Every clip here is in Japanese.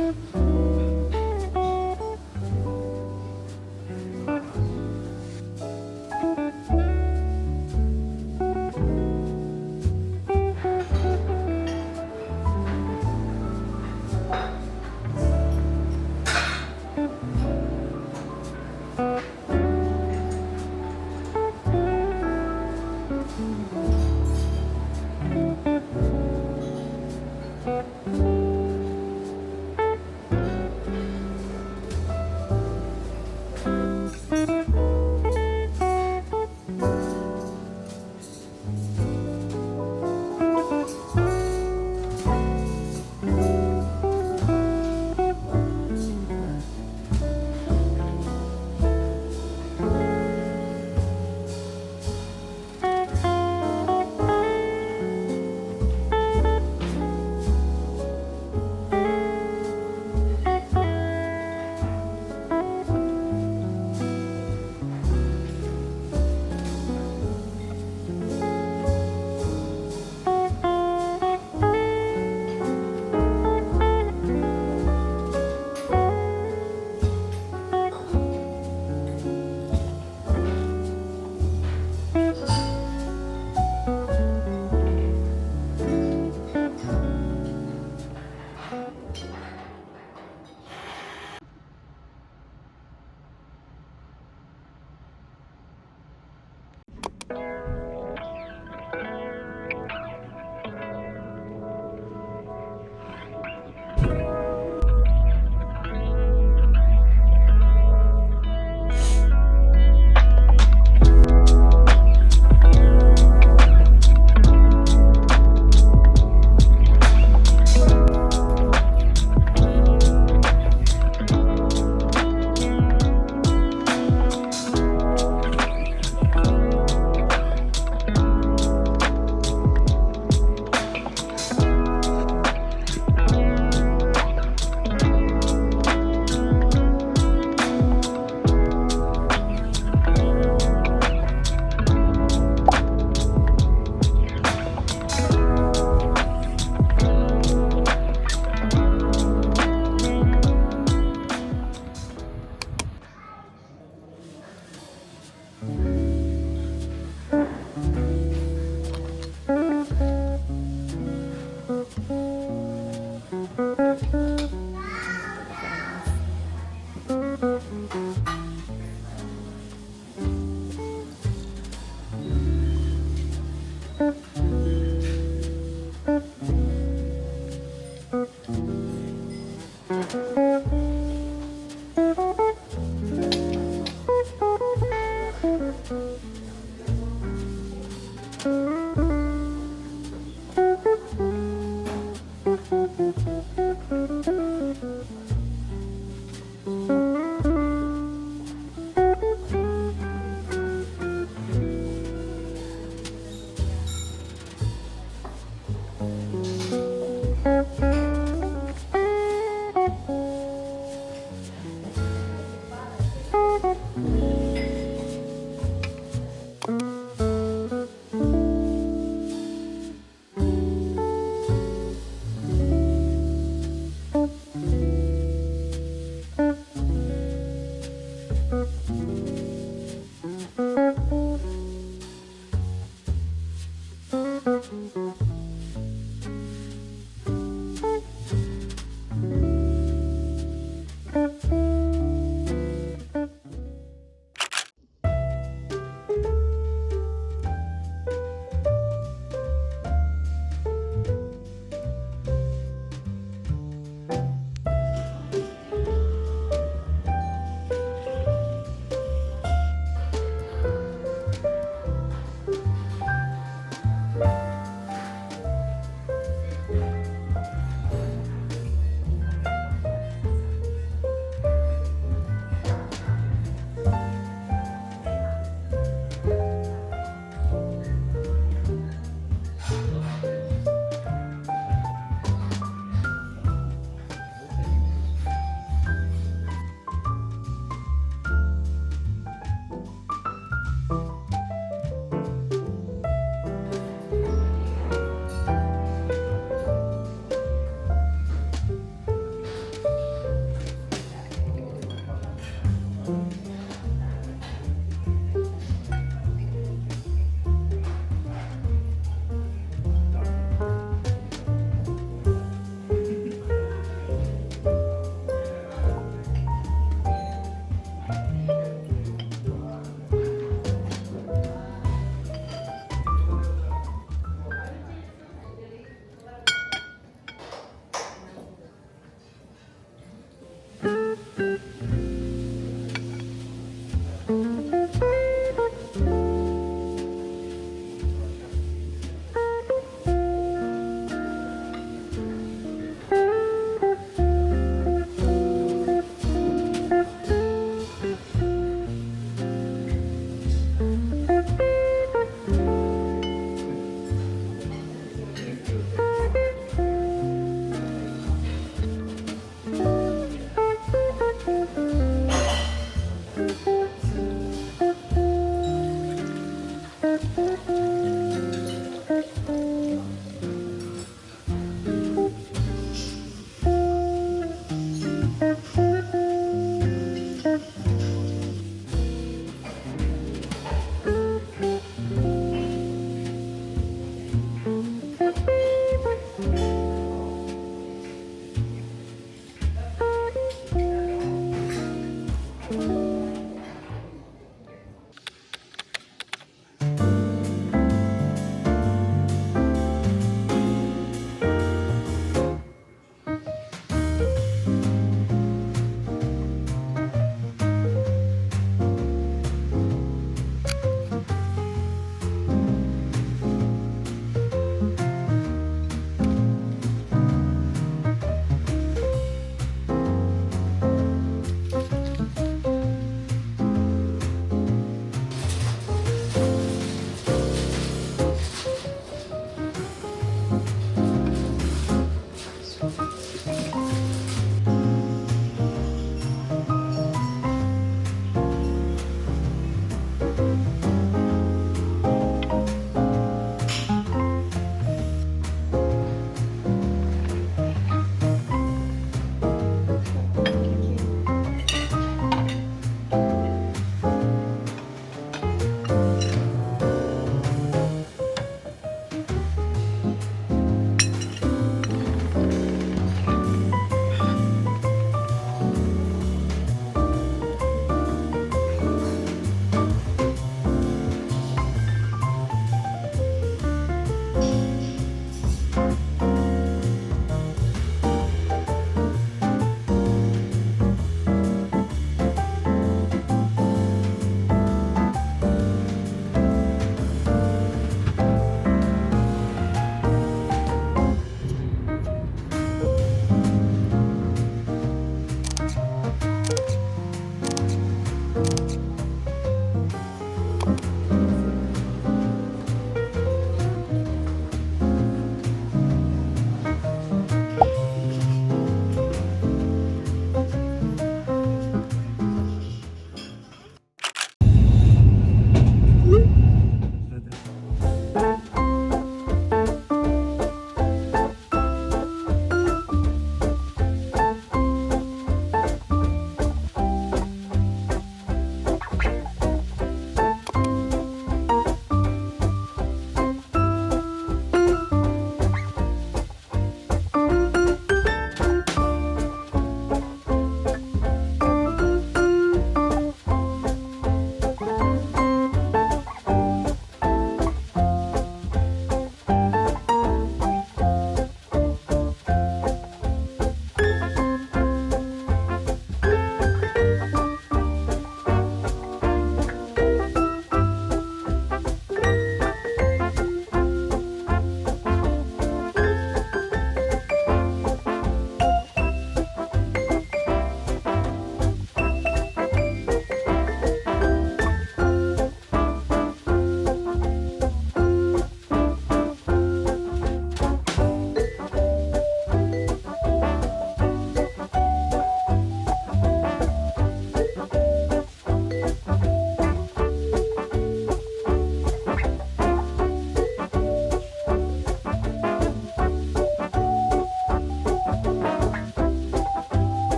おはよう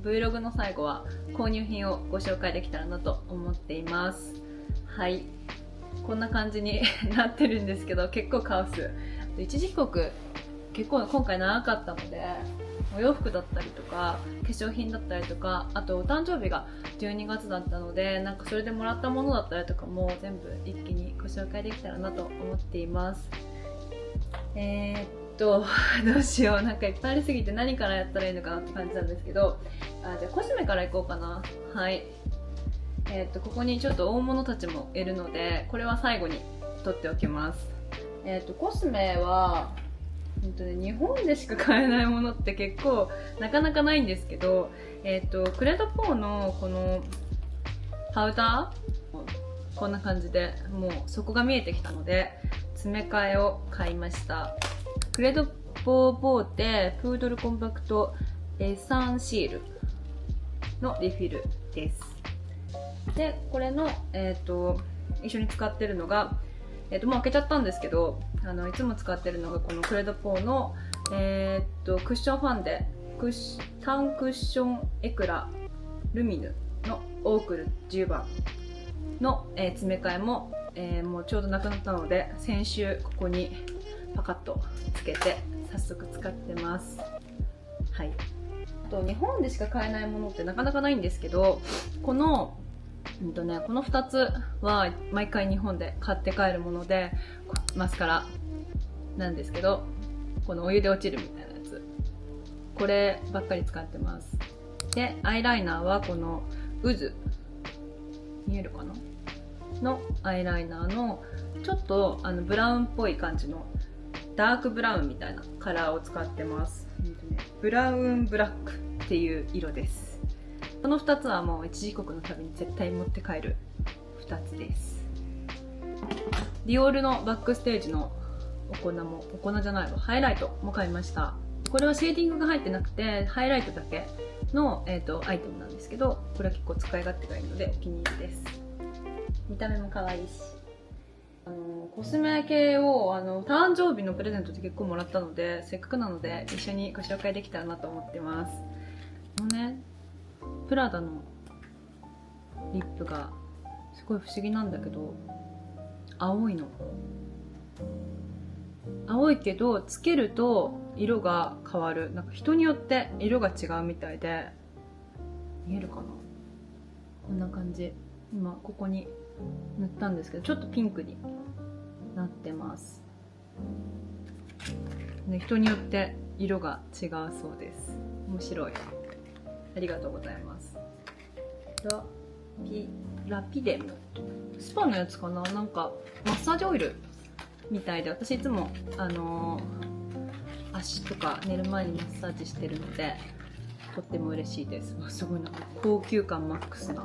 Vlog の最後は購入品をご紹介できたらなと思っています。はい、こんな感じになってるんですけど、結構カオス。一時帰国結構今回長かったので、お洋服だったりとか化粧品だったりとか、あとお誕生日が12月だったので、なんかそれでもらったものだったりとかも全部一気にご紹介できたらなと思っています。どうしよう、なんかいっぱいありすぎて何からやったらいいのかなって感じなんですけど、じゃあコスメからいこうかな。はい、ここにちょっと大物たちもいるので、これは最後に取っておきます。コスメは日本でしか買えないものって結構なかなかないんですけど、クレドポーのこのパウダー、こんな感じでもう底が見えてきたので詰め替えを買いました。クレドポーボーテプードルコンパクトエサンシールのリフィルです。でこれの、一緒に使ってるのが、もう開けちゃったんですけど、いつも使ってるのがこのクレドポーの、クッションファンデタンクッションエクラルミヌのオークル10番の、詰め替えも、もうちょうどなくなったので、先週ここにパカッとつけて早速使ってます。はい、あと日本でしか買えないものってなかなかないんですけど、このこの2つは毎回日本で買って帰るもので、マスカラなんですけど、このお湯で落ちるみたいなやつ、こればっかり使ってます。でアイライナーはこの渦、見えるかなのアイライナーのちょっとブラウンっぽい感じのダークブラウンみたいなカラーを使ってます。ブラウンブラックっていう色です。この2つはもう一時帰国の旅に絶対持って帰る2つです。ディオールのバックステージのお粉じゃないわ、ハイライトも買いました。これはシェーディングが入ってなくてハイライトだけの、アイテムなんですけど、これは結構使い勝手がいいのでお気に入りです。見た目も可愛いし、コスメ系を誕生日のプレゼントで結構もらったので、せっかくなので一緒にご紹介できたらなと思ってます。プラダのリップがすごい不思議なんだけど、青いの。青いけどつけると色が変わる。なんか人によって色が違うみたいで、見えるかな、こんな感じ。今ここに塗ったんですけど、ちょっとピンクになってます。人によって色が違うそうです。面白い。ありがとうございます。ラピデムスパのやつかな、なんかマッサージオイルみたいで、私いつも足とか寝る前にマッサージしてるのでとっても嬉しいです。すごいなんか高級感マックスな、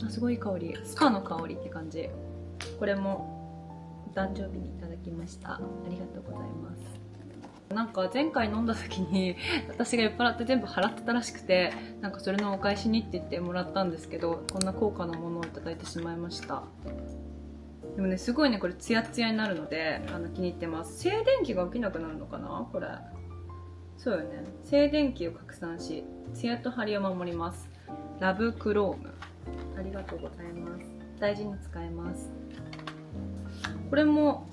すごい香り、スパの香りって感じ。これもお誕生日にいただきました。ありがとうございます。なんか前回飲んだ時に私が酔っ払って全部払ってたらしくて、なんかそれのお返しにって言ってもらったんですけど、こんな高価なものをいただいてしまいました。でもね、すごいね、これツヤツヤになるので気に入ってます。静電気が起きなくなるのかな、これ。そうよね、静電気を拡散しツヤと張りを守ります。ラブクローム、ありがとうございます。大事に使えます。これも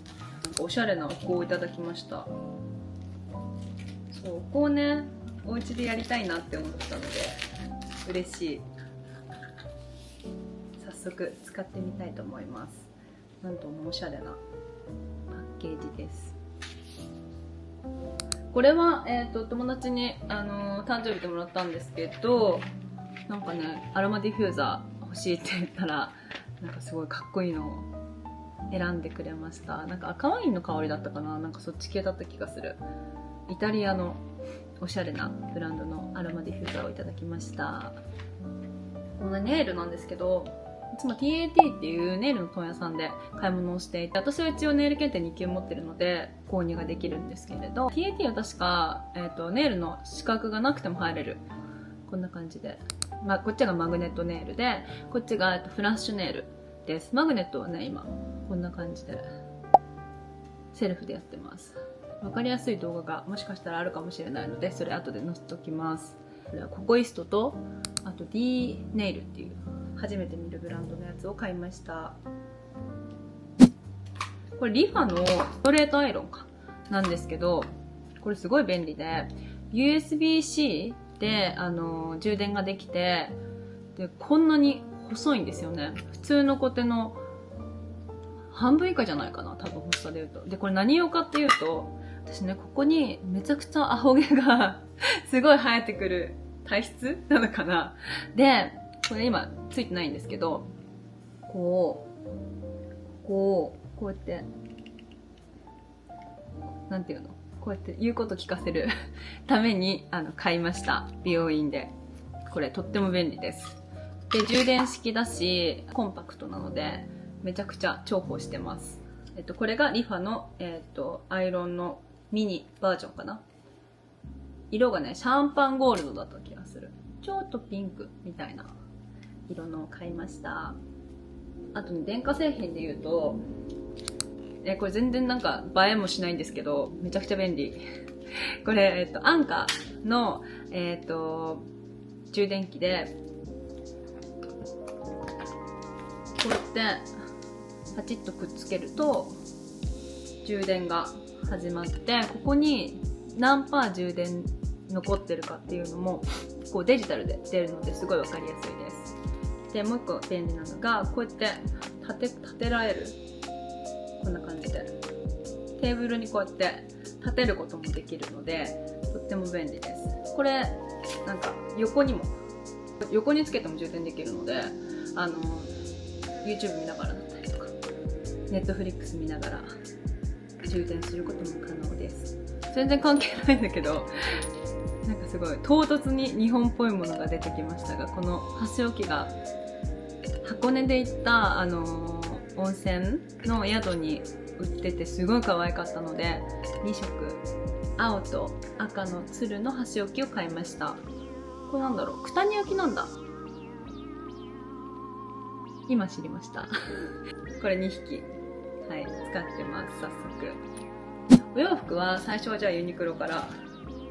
おしゃれなお香をいただきました。お香ね、お家でやりたいなって思ったので嬉しい。早速使ってみたいと思います。なんともおしゃれなパッケージです。これは、友達に、誕生日でもらったんですけど、なんかね、アロマディフューザー欲しいって言ったら、なんかすごいかっこいいのを選んでくれました。なんか赤ワインの香りだったかな、なんかそっち系だった気がする。イタリアのおしゃれなブランドのアロマディフューザーをいただきました。このネイルなんですけど、いつも TAT っていうネイルの問屋さんで買い物をしていて、私は一応ネイル検定2級持ってるので購入ができるんですけれど、 TAT は確か、ネイルの資格がなくても入れる。こんな感じで、こっちがマグネットネイルで、こっちがフラッシュネイルです。マグネットはね、今こんな感じでセルフでやってます。分かりやすい動画がもしかしたらあるかもしれないので、それ後で載せておきます。これはココイストと、あと D ネイルっていう初めて見るブランドのやつを買いました。これリファのストレートアイロンかなんですけど、これすごい便利で USB-C で充電ができて、でこんなに細いんですよね。普通のコテの半分以下じゃないかな、多分細さで言うと。でこれ何用かっていうと、私ねここにめちゃくちゃアホ毛がすごい生えてくる体質なのかな。でこれ今ついてないんですけど、こうやってなんていうの、こうやって言うこと聞かせるために買いました。美容院で。これとっても便利です。で充電式だしコンパクトなのでめちゃくちゃ重宝してます。これがリファの、アイロンのミニバージョンかな。色がねシャンパンゴールドだった気がする。ちょっとピンクみたいな色のを買いました。あとね、電化製品で言うと、これ全然なんか映えもしないんですけど、めちゃくちゃ便利。これ、アンカーの、充電器で、こうやってパチッとくっつけると充電が始まって、ここに何パー充電残ってるかっていうのもこうデジタルで出るのですごいわかりやすいです。でもう一個便利なのが、こうやって立てられる。こんな感じでテーブルにこうやって立てることもできるのでとっても便利です。これなんか横につけても充電できるので、YouTube 見ながらだったりとか Netflix 見ながら充電することも可能です。全然関係ないんだけど、なんかすごい唐突に日本っぽいものが出てきましたが、この箸置きが箱根で行った温泉の宿に売っててすごい可愛かったので、2色青と赤の鶴の箸置きを買いました。これなんだろう、九谷焼なんだ。今知りましたこれ2匹はい使ってます。早速お洋服は最初はじゃあユニクロから、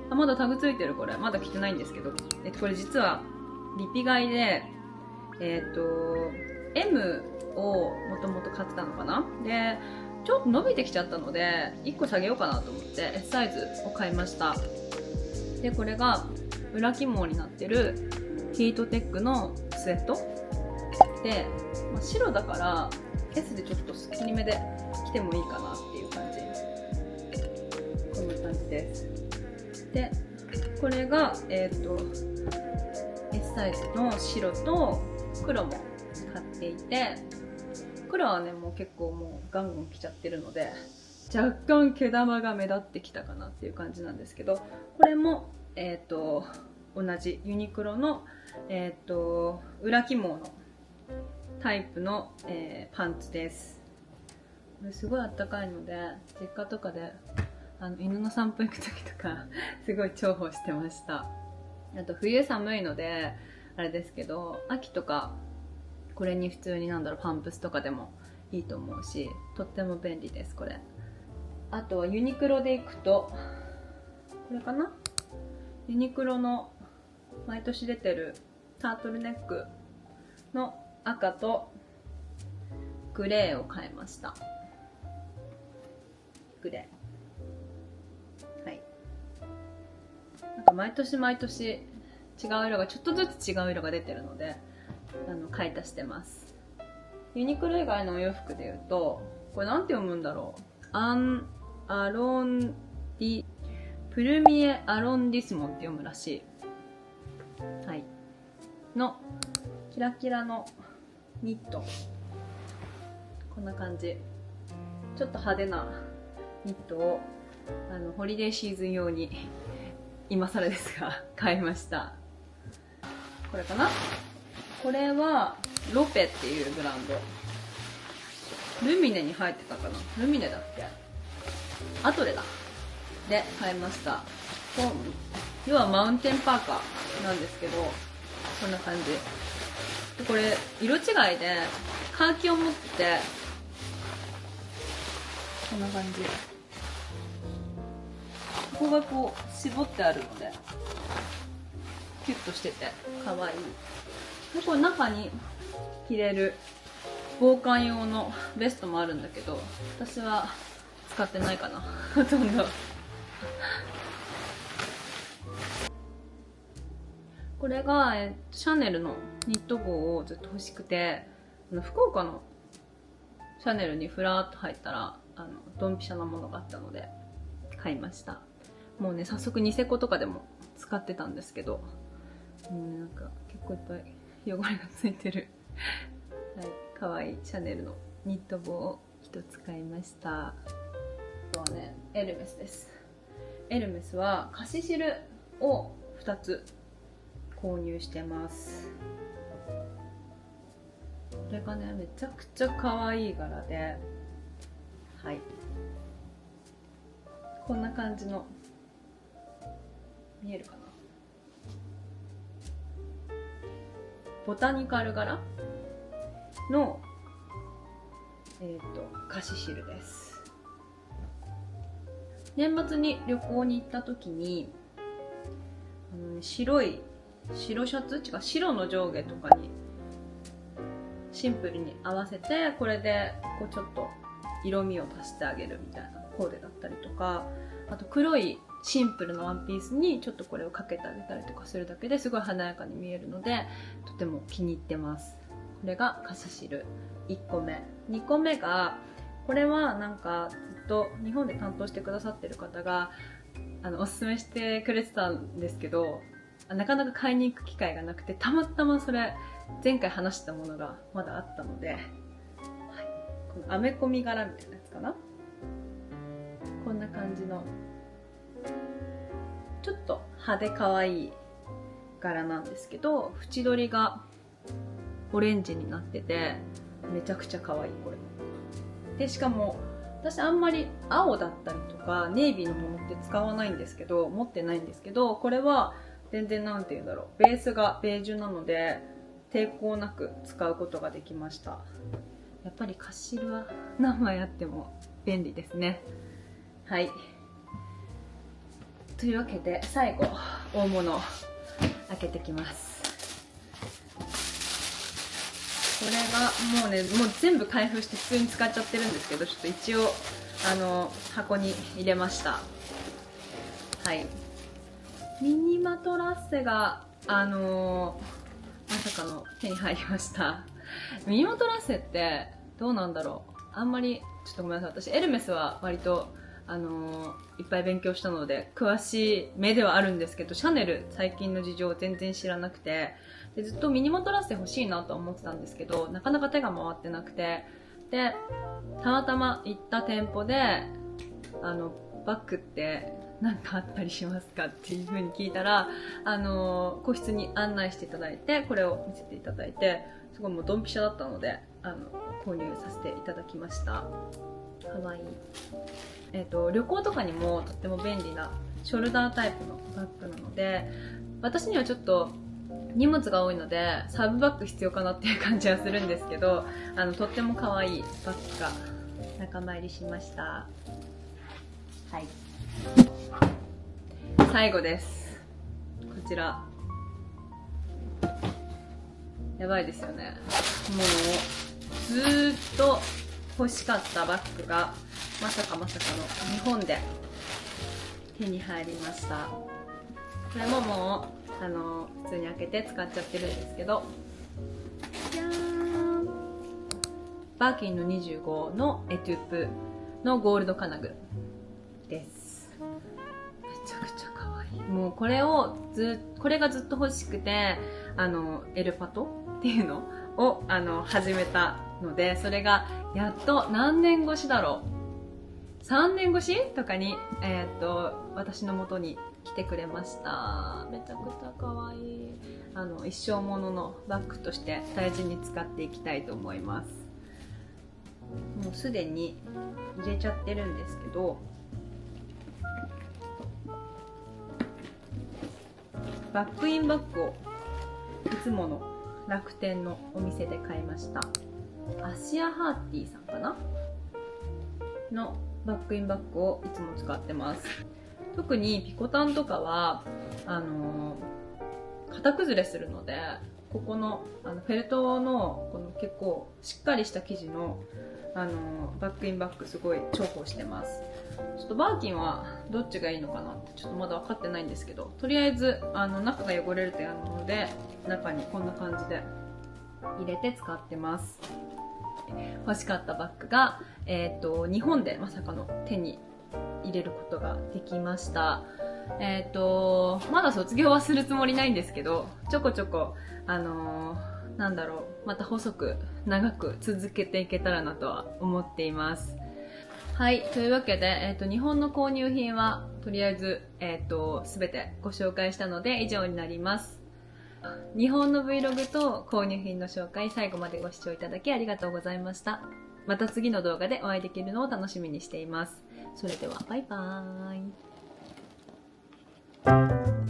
まだタグついてる。これまだ着てないんですけど、これ実はリピ買いでM をもともと買ってたのかな。でちょっと伸びてきちゃったので1個下げようかなと思って S サイズを買いました。でこれが裏起毛になってるヒートテックのスウェットで、白だから S でちょっとスッキリめで着てもいいかなっていう感じ。こんな感じです。でこれがS サイズの白と黒も買っていて、黒はねもう結構もうガンガン着ちゃってるので若干毛玉が目立ってきたかなっていう感じなんですけど、これも同じユニクロの裏起毛のタイプの、パンツです。これすごいあったかいので実家とかで犬の散歩行く時とかすごい重宝してました。あと冬寒いのであれですけど、秋とかこれに普通にパンプスとかでもいいと思うし、とっても便利です。これあとはユニクロで行くとこれかな。ユニクロの毎年出てるタートルネックの赤とグレーを買いました。グレー、はい。なんか毎年毎年違う色がちょっとずつ違う色が出てるので買い足してます。ユニクロ以外のお洋服でいうと、これなんて読むんだろう。プルミエアロンディスモンって読むらしい。はい。のキラキラのニット。こんな感じ。ちょっと派手なニットをホリデーシーズン用に今更ですが買いました。これかな。これはロペっていうブランド。ルミネに入ってたかな。ルミネだっけ、アトレだで買いました。要はマウンテンパーカーなんですけど、こんな感じで、これ色違いでカーキを持ってて、こんな感じこがこう絞ってあるのでキュッとしてて可愛い。でこれ中に着れる防寒用のベストもあるんだけど、私は使ってないかなほとんど。これが、シャネルのニット帽をずっと欲しくて、福岡のシャネルにふらーっと入ったらドンピシャなものがあったので買いました。もうね、早速ニセコとかでも使ってたんですけど、なんか結構いっぱい汚れがついてるはい、かわいいシャネルのニット帽を1つ買いました。あとはね、エルメスです。エルメスはカシシルを2つ購入してます。これがね、めちゃくちゃ可愛い柄で、はい、こんな感じの、見えるかな、ボタニカル柄のカシシルです。年末に旅行に行った時に白シャツ、白の上下とかにシンプルに合わせて、これでこうちょっと色味を足してあげるみたいなコーデだったりとか、あと黒いシンプルなワンピースにちょっとこれをかけてあげたりとかするだけですごい華やかに見えるので、とても気に入ってます。これがカシシル1個目。2個目が、これはなんかずっと日本で担当してくださってる方がおすすめしてくれてたんですけど、なかなか買いに行く機会がなくて、たまたまそれ前回話したものがまだあったので、はい、このアメコミ柄みたいなやつかな、こんな感じのちょっと派手可愛い柄なんですけど、縁取りがオレンジになっててめちゃくちゃ可愛い。これで、しかも私あんまり青だったりとかネイビーのものって使わないんですけど、持ってないんですけど、これは全然なんていうんだろう、ベースがベージュなので抵抗なく使うことができました。やっぱりカシルは何枚あっても便利ですね。はい、というわけで最後大物を開けてきます。これがもうね、もう全部開封して普通に使っちゃってるんですけど、ちょっと一応箱に入れました。はい、ミニマトラッセがまさかの手に入りました。ミニマトラッセってどうなんだろう、あんまりちょっとごめんなさい、私エルメスは割といっぱい勉強したので詳しい目ではあるんですけど、シャネル最近の事情を全然知らなくて、でずっとミニマトラッセ欲しいなと思ってたんですけど、なかなか手が回ってなくて、でたまたま行った店舗でバッグって何かあったりしますかっていう風に聞いたら、個室に案内していただいて、これを見せていただいて、すごいもうドンピシャだったので購入させていただきました。かわいい。旅行とかにもとっても便利なショルダータイプのバッグなので、私にはちょっと荷物が多いのでサブバッグ必要かなっていう感じはするんですけど、とっても可愛いバッグが仲間入りしました。はい、最後です。こちらやばいですよね。もうずーっと欲しかったバッグがまさかの日本で手に入りました。これももう普通に開けて使っちゃってるんですけど、じゃーん、バーキンの25のエトゥープのゴールド金具です。めちゃくちゃ可愛い。もうこれがずっと欲しくて、エルパトっていうのを始めたので、それがやっと何年越しだろう、3年越しとかに私の元に来てくれました。めちゃくちゃ可愛い。一生もののバッグとして大事に使っていきたいと思います。もうすでに入れちゃってるんですけど、バックインバッグをいつもの楽天のお店で買いました。アシアハーティーさんかなのバックインバッグをいつも使ってます。特にピコタンとかは型崩れするので、ここのフェルトのこの結構しっかりした生地のバックインバッグすごい重宝してます。ちょっとバーキンはどっちがいいのかなってちょっとまだ分かってないんですけど、とりあえず中が汚れると嫌なので中にこんな感じで入れて使ってます。欲しかったバッグが、日本でまさかの手に入れることができました。まだ卒業はするつもりないんですけど、ちょこちょこなんだろう、また細く長く続けていけたらなとは思っています。はい、というわけで、日本の購入品はとりあえず、すべてご紹介したので以上になります。日本の Vlog と購入品の紹介、最後までご視聴いただきありがとうございました。また次の動画でお会いできるのを楽しみにしています。それではバイバーイ。